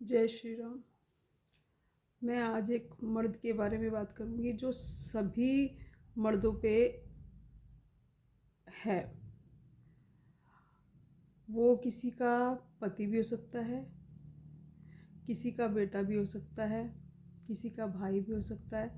जय श्री राम। मैं आज एक मर्द के बारे में बात करूंगी जो सभी मर्दों पे है। वो किसी का पति भी हो सकता है, किसी का बेटा भी हो सकता है, किसी का भाई भी हो सकता है।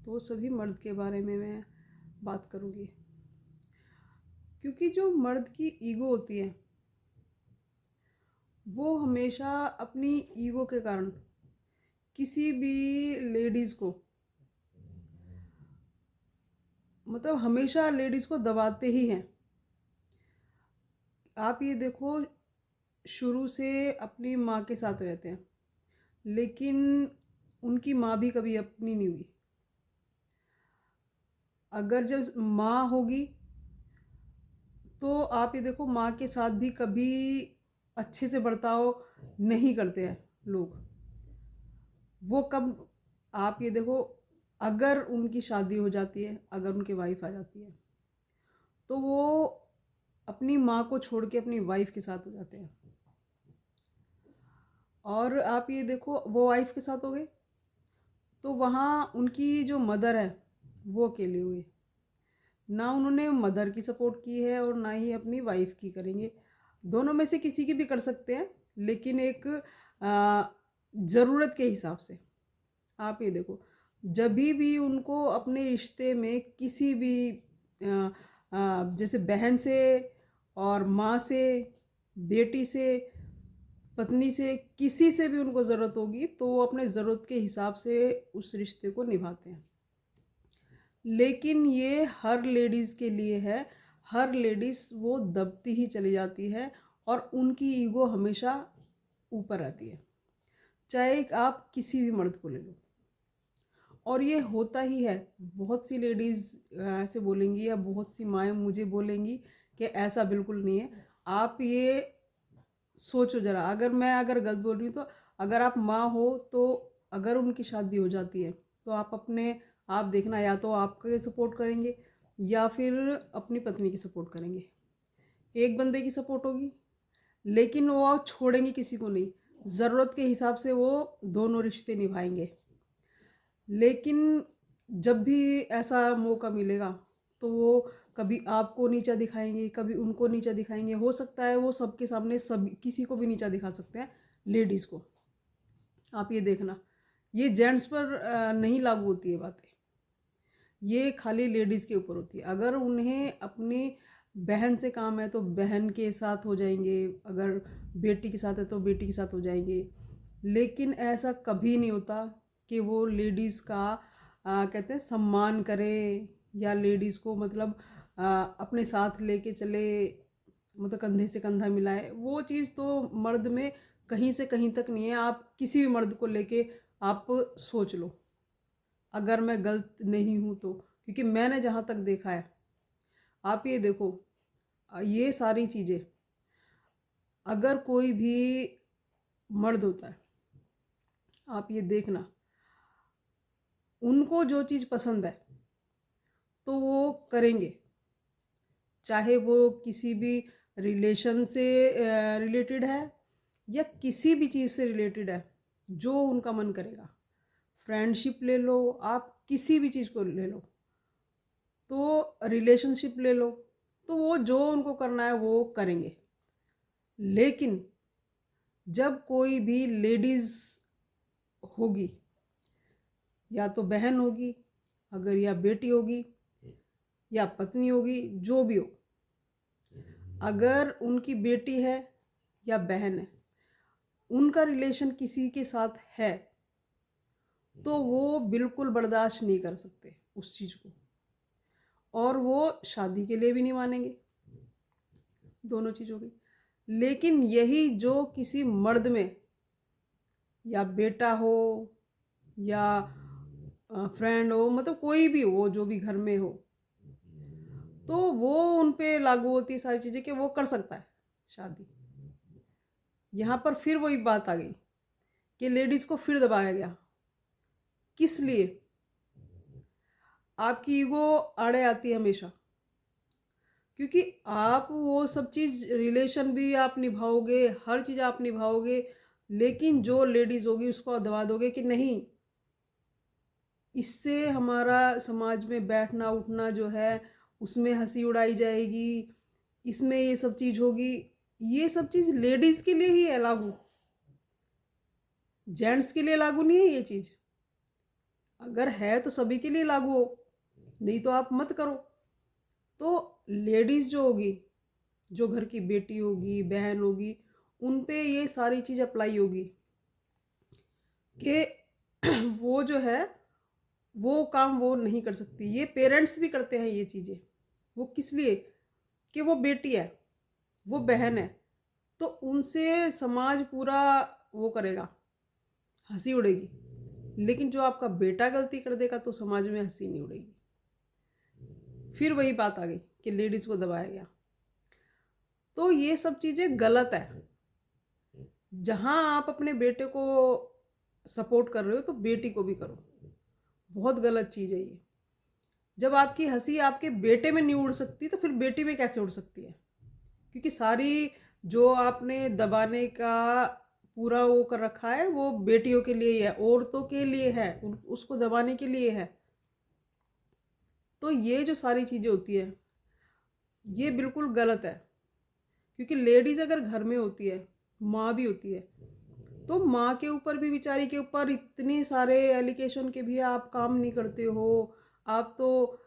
तो सभी मर्द के बारे में मैं बात करूंगी, क्योंकि जो मर्द की ईगो होती है वो हमेशा अपनी ईगो के कारण किसी भी लेडीज़ को, मतलब हमेशा लेडीज़ को दबाते ही हैं। आप ये देखो, शुरू से अपनी माँ के साथ रहते हैं, लेकिन उनकी माँ भी कभी अपनी नहीं हुई। अगर जब माँ होगी तो आप ये देखो, माँ के साथ भी कभी अच्छे से बर्ताव नहीं करते हैं लोग। वो कब, आप ये देखो, अगर उनकी शादी हो जाती है, अगर उनकी वाइफ आ जाती है, तो वो अपनी माँ को छोड़ के अपनी वाइफ के साथ हो जाते हैं। और आप ये देखो, वो वाइफ के साथ हो गए तो वहाँ उनकी जो मदर है वो अकेले हुए। ना उन्होंने मदर की सपोर्ट की है और ना ही अपनी वाइफ की करेंगे। दोनों में से किसी की भी कर सकते हैं, लेकिन एक ज़रूरत के हिसाब से। आप ये देखो, जब भी उनको अपने रिश्ते में किसी भी जैसे बहन से और माँ से, बेटी से, पत्नी से, किसी से भी उनको ज़रूरत होगी तो वो अपने ज़रूरत के हिसाब से उस रिश्ते को निभाते हैं। लेकिन ये हर लेडीज़ के लिए है। हर लेडीज़ वो दबती ही चली जाती है और उनकी ईगो हमेशा ऊपर रहती है, चाहे आप किसी भी मर्द को ले लो। और ये होता ही है। बहुत सी लेडीज़ ऐसे बोलेंगी या बहुत सी माएँ मुझे बोलेंगी कि ऐसा बिल्कुल नहीं है। आप ये सोचो ज़रा, अगर गलत बोल रही हूँ तो अगर आप माँ हो तो अगर उनकी शादी हो जाती है तो आप देखना, या तो आपके सपोर्ट करेंगे या फिर अपनी पत्नी की सपोर्ट करेंगे। एक बंदे की सपोर्ट होगी, लेकिन वो आप छोड़ेंगे किसी को नहीं। ज़रूरत के हिसाब से वो दोनों रिश्ते निभाएंगे। लेकिन जब भी ऐसा मौका मिलेगा तो वो कभी आपको नीचा दिखाएंगे, कभी उनको नीचा दिखाएंगे। हो सकता है वो सबके सामने सब किसी को भी नीचा दिखा सकते हैं, लेडीज़ को। आप ये देखना, ये जेंट्स पर नहीं लागू होती है बातें, ये खाली लेडीज़ के ऊपर होती है। अगर उन्हें अपनी बहन से काम है तो बहन के साथ हो जाएंगे, अगर बेटी के साथ है तो बेटी के साथ हो जाएंगे। लेकिन ऐसा कभी नहीं होता कि वो लेडीज़ का कहते हैं सम्मान करे, या लेडीज़ को मतलब अपने साथ लेके चले, मतलब कंधे से कंधा मिलाए। वो चीज़ तो मर्द में कहीं से कहीं तक नहीं है। आप किसी भी मर्द को लेके आप सोच लो, अगर मैं गलत नहीं हूँ तो, क्योंकि मैंने जहाँ तक देखा है। आप ये देखो, ये सारी चीज़ें अगर कोई भी मर्द होता है, आप ये देखना, उनको जो चीज़ पसंद है तो वो करेंगे, चाहे वो किसी भी रिलेशन से रिलेटेड है या किसी भी चीज़ से रिलेटेड है। जो उनका मन करेगा, फ्रेंडशिप ले लो, आप किसी भी चीज़ को ले लो, तो रिलेशनशिप ले लो, तो वो जो उनको करना है वो करेंगे। लेकिन जब कोई भी लेडीज़ होगी, या तो बहन होगी, अगर या बेटी होगी या पत्नी होगी, जो भी हो, अगर उनकी बेटी है या बहन है, उनका रिलेशन किसी के साथ है, तो वो बिल्कुल बर्दाश्त नहीं कर सकते उस चीज़ को, और वो शादी के लिए भी नहीं मानेंगे। दोनों चीज़ हो गई। लेकिन यही जो किसी मर्द में, या बेटा हो या फ्रेंड हो, मतलब कोई भी हो जो भी घर में हो, तो वो उन पे लागू होती है सारी चीज़ें कि वो कर सकता है शादी। यहाँ पर फिर वही बात आ गई कि लेडीज़ को फिर दबाया गया। किस लिए? आपकी ईगो आड़े आती है हमेशा, क्योंकि आप वो सब चीज़, रिलेशन भी आप निभाओगे, हर चीज़ आप निभाओगे, लेकिन जो लेडीज़ होगी उसको दबा दोगे कि नहीं, इससे हमारा समाज में बैठना उठना जो है उसमें हंसी उड़ाई जाएगी, इसमें ये सब चीज़ होगी। ये सब चीज़ लेडीज़ के लिए ही है लागू, जेंट्स के लिए लागू नहीं है ये चीज़। अगर है तो सभी के लिए लागू हो, नहीं तो आप मत करो। तो लेडीज़ जो होगी, जो घर की बेटी होगी, बहन होगी, उन पे ये सारी चीज़ अप्लाई होगी कि वो जो है वो काम वो नहीं कर सकती। ये पेरेंट्स भी करते हैं ये चीज़ें। वो किस लिए? कि वो बेटी है, वो बहन है, तो उनसे समाज पूरा वो करेगा, हंसी उड़ेगी। लेकिन जो आपका बेटा गलती कर देगा तो समाज में हंसी नहीं उड़ेगी। फिर वही बात आ गई कि लेडीज़ को दबाया गया। तो ये सब चीज़ें गलत है। जहाँ आप अपने बेटे को सपोर्ट कर रहे हो तो बेटी को भी करो। बहुत गलत चीज़ है ये। जब आपकी हंसी आपके बेटे में नहीं उड़ सकती तो फिर बेटी में कैसे उड़ सकती है? क्योंकि सारी जो आपने दबाने का पूरा वो कर रखा है वो बेटियों के लिए ही है, औरतों के लिए है, उसको दबाने के लिए है। तो ये जो सारी चीज़ें होती है ये बिल्कुल गलत है। क्योंकि लेडीज़ अगर घर में होती है, माँ भी होती है, तो माँ के ऊपर भी, बेचारी के ऊपर इतने सारे एलिगेशन के भी आप काम नहीं करते हो। आप तो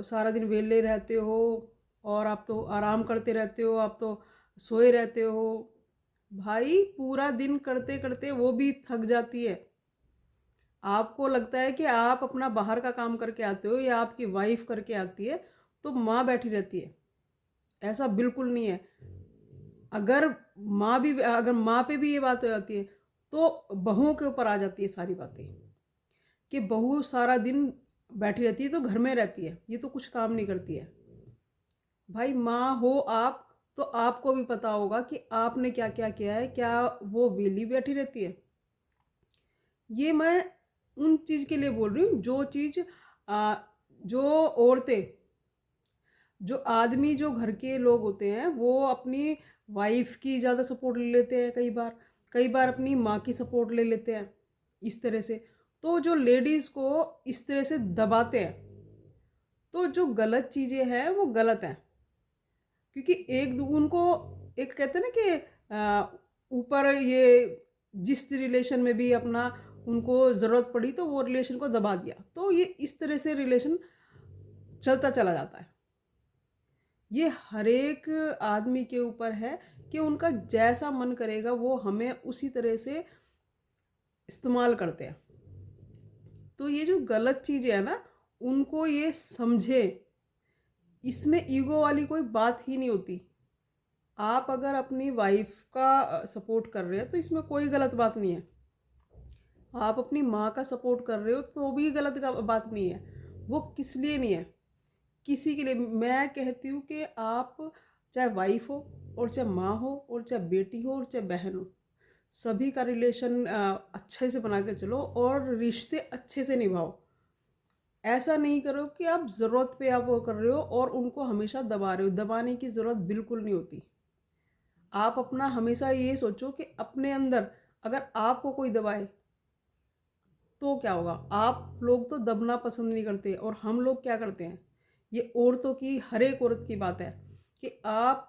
सारा दिन वेले रहते हो और आप तो आराम करते रहते हो, आप तो सोए रहते हो। भाई पूरा दिन करते करते वो भी थक जाती है। आपको लगता है कि आप अपना बाहर का काम करके आते हो या आपकी वाइफ करके आती है तो माँ बैठी रहती है। ऐसा बिल्कुल नहीं है। अगर माँ पे भी ये बात हो जाती है तो बहुओं के ऊपर आ जाती है सारी बातें कि बहू सारा दिन बैठी रहती है तो घर में रहती है, ये तो कुछ काम नहीं करती है। भाई माँ हो आप तो आपको भी पता होगा कि आपने क्या क्या किया है। क्या वो वेली बैठी रहती है? ये मैं उन चीज़ के लिए बोल रही हूँ जो चीज़ जो औरतें, जो आदमी, जो घर के लोग होते हैं वो अपनी वाइफ की ज़्यादा सपोर्ट ले लेते हैं, कई बार अपनी माँ की सपोर्ट ले लेते हैं इस तरह से। तो जो लेडीज़ को इस तरह से दबाते हैं तो जो गलत चीज़ें हैं वो गलत हैं। क्योंकि उनको एक कहते हैं ना कि ऊपर ये जिस रिलेशन में भी अपना उनको ज़रूरत पड़ी तो वो रिलेशन को दबा दिया, तो ये इस तरह से रिलेशन चलता चला जाता है। ये हर एक आदमी के ऊपर है कि उनका जैसा मन करेगा वो हमें उसी तरह से इस्तेमाल करते हैं। तो ये जो गलत चीज़ें है ना, उनको ये समझे, इसमें ईगो वाली कोई बात ही नहीं होती। आप अगर अपनी वाइफ का सपोर्ट कर रहे हो तो इसमें कोई गलत बात नहीं है। आप अपनी माँ का सपोर्ट कर रहे हो तो भी गलत बात नहीं है। वो किस लिए नहीं है? किसी के लिए। मैं कहती हूँ कि आप चाहे वाइफ हो और चाहे माँ हो और चाहे बेटी हो और चाहे बहन हो, सभी का रिलेशन अच्छे से बना के चलो और रिश्ते अच्छे से निभाओ। ऐसा नहीं करो कि आप ज़रूरत पे आप वो कर रहे हो और उनको हमेशा दबा रहे हो। दबाने की ज़रूरत बिल्कुल नहीं होती। आप अपना हमेशा ये सोचो कि अपने अंदर अगर आपको कोई दबाए तो क्या होगा? आप लोग तो दबना पसंद नहीं करते और हम लोग क्या करते हैं? ये औरतों की, हर एक औरत की बात है कि आप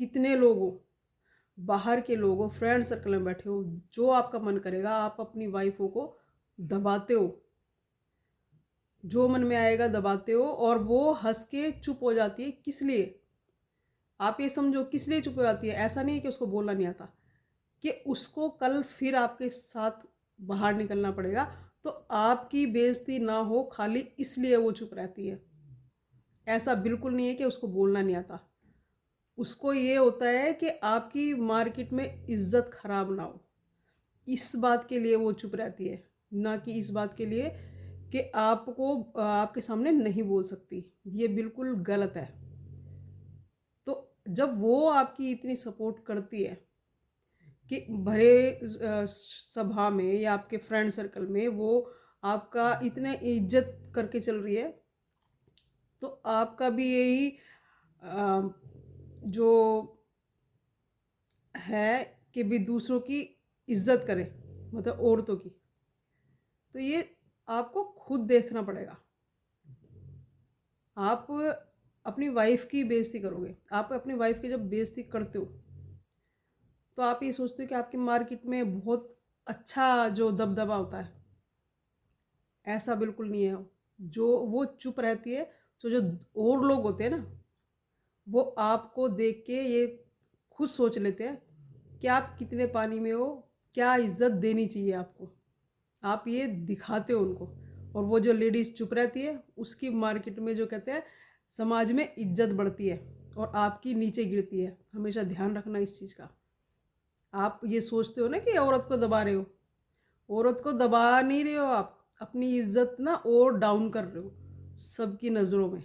कितने लोग हो, बाहर के लोग हो, फ्रेंड सर्कल में बैठे हो, जो आपका मन करेगा आप अपनी वाइफों को दबाते हो, जो मन में आएगा दबाते हो और वो हंस के चुप हो जाती है। किस लिए? आप ये समझो किस लिए चुप हो जाती है। ऐसा नहीं है कि उसको बोलना नहीं आता, कि उसको कल फिर आपके साथ बाहर निकलना पड़ेगा तो आपकी बेइज्जती ना हो, खाली इसलिए वो चुप रहती है। ऐसा बिल्कुल नहीं है कि उसको बोलना नहीं आता। उसको ये होता है कि आपकी मार्केट में इज्जत खराब ना हो, इस बात के लिए वो चुप रहती है, ना कि इस बात के लिए कि आपको आपके सामने नहीं बोल सकती। ये बिल्कुल गलत है। तो जब वो आपकी इतनी सपोर्ट करती है कि भरे सभा में या आपके फ्रेंड सर्कल में वो आपका इतने इज्जत करके चल रही है, तो आपका भी यही जो है कि भी दूसरों की इज्जत करे, मतलब औरतों की। तो ये आपको खुद देखना पड़ेगा। आप अपनी वाइफ की बेइज्जती करोगे, आप अपनी वाइफ की जब बेइज्जती करते हो तो आप ये सोचते हो कि आपकी मार्केट में बहुत अच्छा जो दबदबा होता है, ऐसा बिल्कुल नहीं है। जो वो चुप रहती है, तो जो और लोग होते हैं ना, वो आपको देख के ये खुद सोच लेते हैं कि आप कितने पानी में हो, क्या इज्जत देनी चाहिए आपको। आप ये दिखाते हो उनको। और वो जो लेडीज़ चुप रहती है, उसकी मार्केट में जो कहते हैं समाज में इज्जत बढ़ती है और आपकी नीचे गिरती है। हमेशा ध्यान रखना इस चीज़ का। आप ये सोचते हो ना कि औरत को दबा रहे हो, औरत को दबा नहीं रहे हो, आप अपनी इज्जत ना और डाउन कर रहे हो सबकी नज़रों में।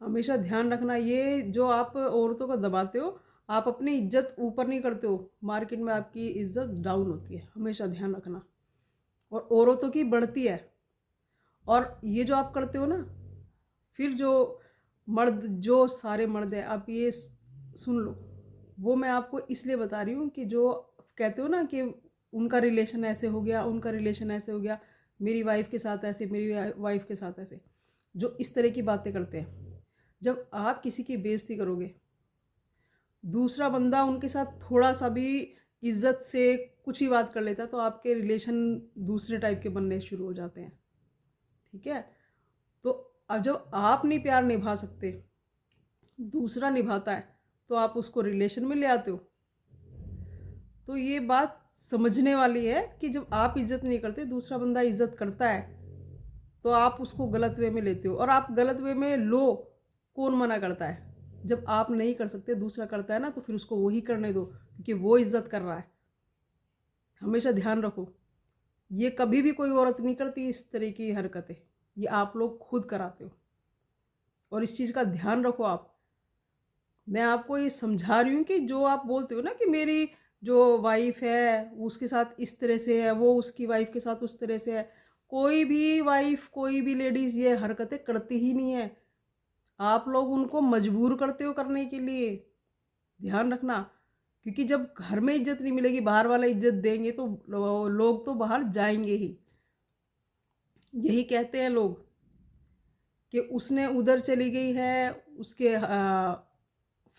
हमेशा ध्यान रखना, ये जो आप औरतों को दबाते हो, आप अपनी इज्जत ऊपर नहीं करते हो, मार्केट में आपकी इज्जत डाउन होती है। हमेशा ध्यान रखना। और औरतों की बढ़ती है। और ये जो आप करते हो ना, फिर जो मर्द, जो सारे मर्द हैं, आप ये सुन लो, वो मैं आपको इसलिए बता रही हूँ कि जो कहते हो ना कि उनका रिलेशन ऐसे हो गया, उनका रिलेशन ऐसे हो गया, मेरी वाइफ के साथ ऐसे, मेरी वाइफ के साथ ऐसे, जो इस तरह की बातें करते हैं, जब आप किसी की बेइज्जती करोगे, दूसरा बंदा उनके साथ थोड़ा सा भी इज्जत से कुछ ही बात कर लेता है, तो आपके रिलेशन दूसरे टाइप के बनने शुरू हो जाते हैं। ठीक है? तो अब जब आप नहीं प्यार निभा सकते, दूसरा निभाता है, तो आप उसको रिलेशन में ले आते हो। तो ये बात समझने वाली है कि जब आप इज्जत नहीं करते, दूसरा बंदा इज्जत करता है, तो आप उसको गलत वे में लेते हो। और आप गलत वे में लो, कौन मना करता है? जब आप नहीं कर सकते, दूसरा करता है ना, तो फिर उसको वही करने दो, क्योंकि वो इज्जत कर रहा है। हमेशा ध्यान रखो, ये कभी भी कोई औरत नहीं करती इस तरह की हरकतें, ये आप लोग खुद कराते हो। और इस चीज़ का ध्यान रखो आप। मैं आपको ये समझा रही हूँ कि जो आप बोलते हो ना कि मेरी जो वाइफ है उसके साथ इस तरह से है, वो उसकी वाइफ के साथ उस तरह से है, कोई भी वाइफ, कोई भी लेडीज़ ये हरकतें करती ही नहीं है। आप लोग उनको मजबूर करते हो करने के लिए। ध्यान रखना, क्योंकि जब घर में इज्जत नहीं मिलेगी, बाहर वाला इज्जत देंगे, तो लोग तो बाहर जाएंगे ही। यही कहते हैं लोग कि उसने उधर चली गई है, उसके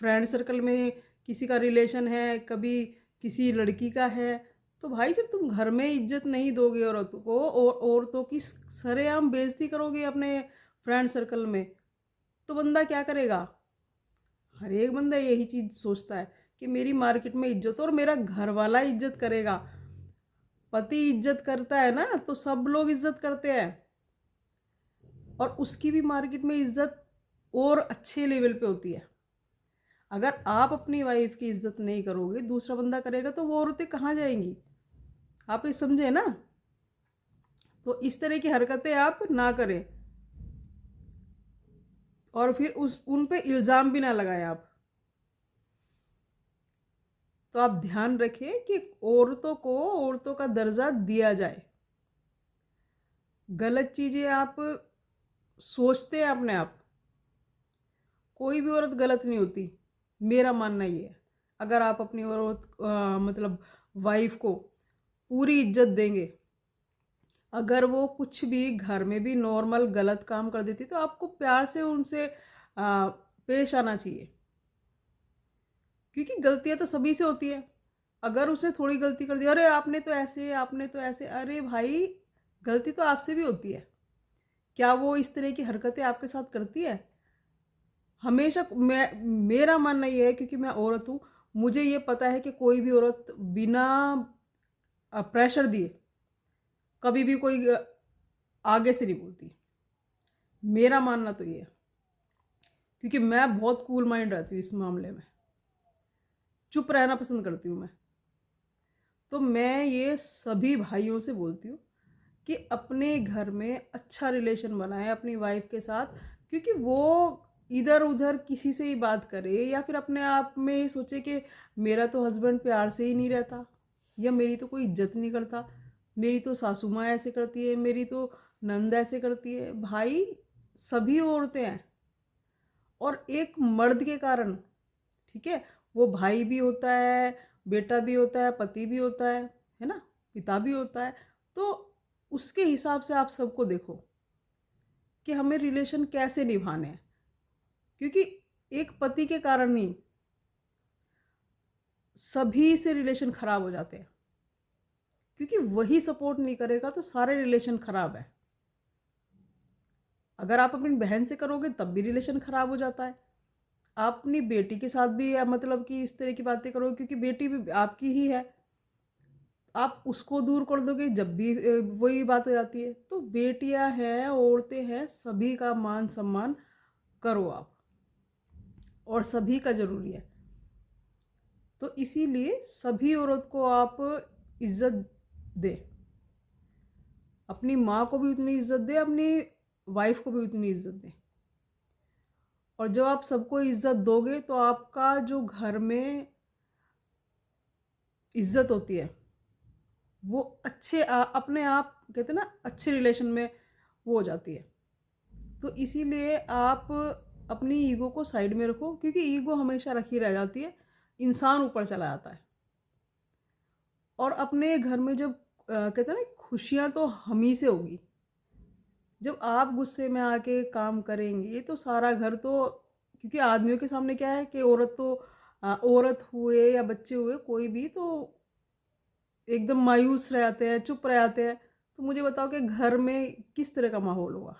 फ्रेंड सर्कल में किसी का रिलेशन है, कभी किसी लड़की का है। तो भाई जब तुम घर में इज्जत नहीं दोगे औरतों को, और औरतों की सरेआम बेइज्जती करोगे अपने फ्रेंड सर्कल में, तो बंदा क्या करेगा? हर एक बंदा यही चीज़ सोचता है कि मेरी मार्केट में इज्जत हो और मेरा घर वाला इज्जत करेगा। पति इज्जत करता है ना, तो सब लोग इज्जत करते हैं, और उसकी भी मार्केट में इज्जत और अच्छे लेवल पे होती है। अगर आप अपनी वाइफ की इज्जत नहीं करोगे, दूसरा बंदा करेगा, तो वो औरतें कहाँ जाएंगी? आप ये समझे ना? तो इस तरह की हरकतें आप ना करें, और फिर उन पे इल्ज़ाम भी ना लगाएं आप। तो आप ध्यान रखें कि औरतों को औरतों का दर्जा दिया जाए। गलत चीज़ें आप सोचते हैं अपने आप, कोई भी औरत गलत नहीं होती, मेरा मानना ये है। अगर आप अपनी औरत मतलब वाइफ को पूरी इज्जत देंगे, अगर वो कुछ भी घर में भी नॉर्मल गलत काम कर देती, तो आपको प्यार से उनसे पेश आना चाहिए, क्योंकि गलतियां तो सभी से होती है। अगर उसने थोड़ी गलती कर दी, अरे आपने तो ऐसे, आपने तो ऐसे, अरे भाई गलती तो आपसे भी होती है। क्या वो इस तरह की हरकतें आपके साथ करती है? हमेशा मेरा मानना ये है, क्योंकि मैं औरत हूँ, मुझे ये पता है कि कोई भी औरत बिना प्रेशर दिए कभी भी कोई आगे से नहीं बोलती। मेरा मानना तो ये है, क्योंकि मैं बहुत कूल माइंड रहती हूँ इस मामले में, चुप रहना पसंद करती हूँ मैं। तो मैं ये सभी भाइयों से बोलती हूँ कि अपने घर में अच्छा रिलेशन बनाए अपनी वाइफ के साथ, क्योंकि वो इधर उधर किसी से ही बात करे, या फिर अपने आप में ही सोचे कि मेरा तो हस्बैंड प्यार से ही नहीं रहता, या मेरी तो कोई इज्जत नहीं करता, मेरी तो सासू माँ ऐसे करती है, मेरी तो नंद ऐसे करती है। भाई सभी औरतें हैं, और एक मर्द के कारण, ठीक है, वो भाई भी होता है, बेटा भी होता है, पति भी होता है ना, पिता भी होता है। तो उसके हिसाब से आप सबको देखो कि हमें रिलेशन कैसे निभाने हैं, क्योंकि एक पति के कारण नहीं, सभी से रिलेशन खराब हो जाते हैं, क्योंकि वही सपोर्ट नहीं करेगा तो सारे रिलेशन खराब है। अगर आप अपनी बहन से करोगे तब भी रिलेशन खराब हो जाता है। आप अपनी बेटी के साथ भी मतलब कि इस तरह की बातें करोगे, क्योंकि बेटी भी आपकी ही है, आप उसको दूर कर दोगे जब भी वही बात हो जाती है। तो बेटियां हैं, औरतें हैं, सभी का मान सम्मान करो आप, और सभी का ज़रूरी है। तो इसीलिए सभी औरत को आप इज्जत दे, अपनी माँ को भी उतनी इज्जत दे, अपनी वाइफ को भी उतनी इज्जत दे। और जब आप सबको इज्जत दोगे तो आपका जो घर में इज्जत होती है वो अच्छे अपने आप कहते हैं ना, अच्छे रिलेशन में वो हो जाती है। तो इसीलिए आप अपनी ईगो को साइड में रखो, क्योंकि ईगो हमेशा रखी रह जाती है, इंसान ऊपर चला जाता है। और अपने घर में जब कहते हैं ना, खुशियाँ तो हम ही से होगी। जब आप गुस्से में आके काम करेंगे तो सारा घर तो, क्योंकि आदमियों के सामने क्या है कि औरत तो औरत हुए या बच्चे हुए कोई भी तो एकदम मायूस रह जाते हैं, चुप रह जाते हैं। तो मुझे बताओ कि घर में किस तरह का माहौल होगा।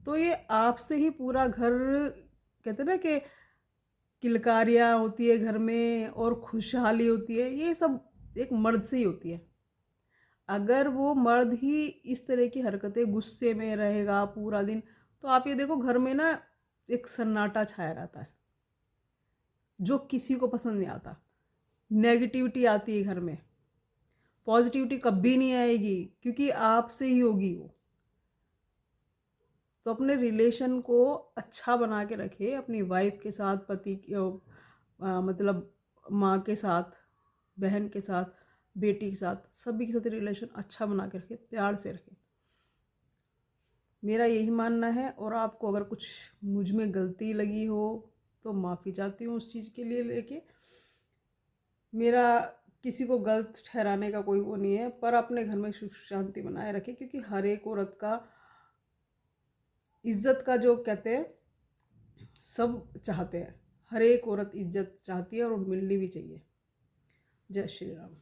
तो ये आपसे ही पूरा घर, कहते हैं ना कि किलकारियाँ होती है घर में और खुशहाली होती है, ये सब एक मर्द से ही होती है। अगर वो मर्द ही इस तरह की हरकतें, गुस्से में रहेगा पूरा दिन, तो आप ये देखो घर में ना एक सन्नाटा छाया रहता है, जो किसी को पसंद नहीं आता। नेगेटिविटी आती है घर में, पॉजिटिविटी कभी नहीं आएगी, क्योंकि आपसे ही होगी वो। तो अपने रिलेशन को अच्छा बना के रखे, अपनी वाइफ के साथ, मतलब माँ के साथ, बहन के साथ, बेटी के साथ, सभी के साथ रिलेशन अच्छा बना के रखे, प्यार से रखे। मेरा यही मानना है। और आपको अगर कुछ मुझ में गलती लगी हो तो माफ़ी चाहती हूँ उस चीज़ के लिए लेके। मेरा किसी को गलत ठहराने का कोई वो नहीं है, पर अपने घर में सुख शांति बनाए रखें, क्योंकि हर एक औरत का इज्जत का जो कहते हैं सब चाहते हैं। हर एक औरत इज्जत चाहती है और मिलनी भी चाहिए। जय श्री राम।